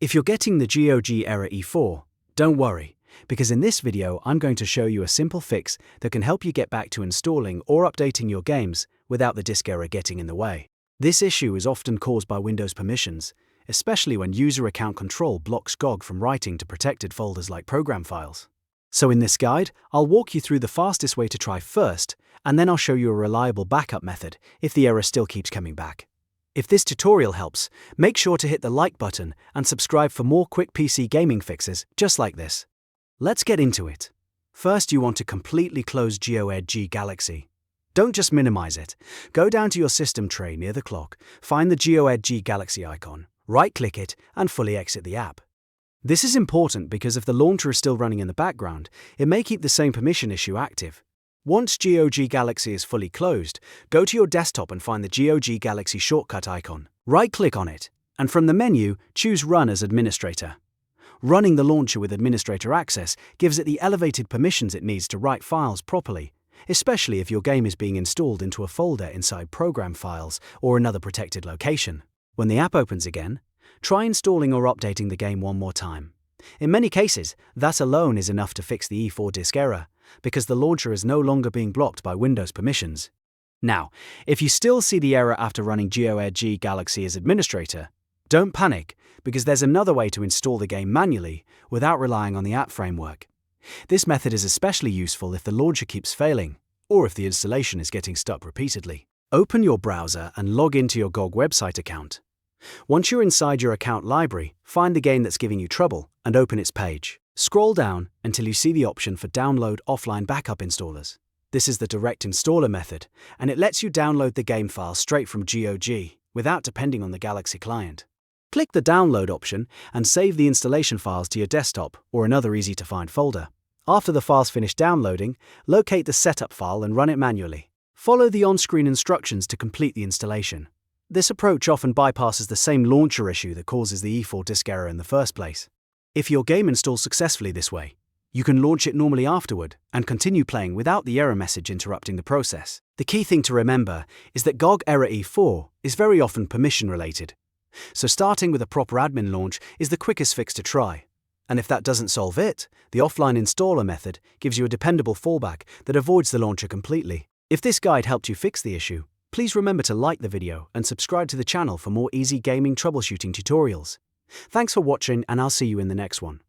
If you're getting the GOG Error E4, don't worry, because in this video I'm going to show you a simple fix that can help you get back to installing or updating your games without the disk error getting in the way. This issue is often caused by Windows permissions, especially when user account control blocks GOG from writing to protected folders like program files. So in this guide, I'll walk you through the fastest way to try first, and then I'll show you a reliable backup method if the error still keeps coming back. If this tutorial helps, make sure to hit the like button and subscribe for more quick PC gaming fixes just like this. Let's get into it. First, you want to completely close GOG Galaxy. Don't just minimize it. Go down to your system tray near the clock, find the GOG Galaxy icon, right-click it, and fully exit the app. This is important because if the launcher is still running in the background, it may keep the same permission issue active. Once GOG Galaxy is fully closed, go to your desktop and find the GOG Galaxy shortcut icon. Right-click on it, and from the menu, choose Run as Administrator. Running the launcher with administrator access gives it the elevated permissions it needs to write files properly, especially if your game is being installed into a folder inside program files or another protected location. When the app opens again, try installing or updating the game one more time. In many cases, that alone is enough to fix the E4 disk error, because the launcher is no longer being blocked by Windows permissions. Now, if you still see the error after running GOG Galaxy as Administrator, don't panic, because there's another way to install the game manually without relying on the app framework. This method is especially useful if the launcher keeps failing, or if the installation is getting stuck repeatedly. Open your browser and log into your GOG website account. Once you're inside your account library, find the game that's giving you trouble and open its page. Scroll down until you see the option for Download Offline Backup Installers. This is the direct installer method, and it lets you download the game file straight from GOG without depending on the Galaxy client. Click the Download option and save the installation files to your desktop or another easy-to-find folder. After the files finish downloading, locate the setup file and run it manually. Follow the on-screen instructions to complete the installation. This approach often bypasses the same launcher issue that causes the E4 disk error in the first place. If your game installs successfully this way, you can launch it normally afterward and continue playing without the error message interrupting the process. The key thing to remember is that GOG Error E4 is very often permission-related, so starting with a proper admin launch is the quickest fix to try. And if that doesn't solve it, the offline installer method gives you a dependable fallback that avoids the launcher completely. If this guide helped you fix the issue, please remember to like the video and subscribe to the channel for more easy gaming troubleshooting tutorials. Thanks for watching, and I'll see you in the next one.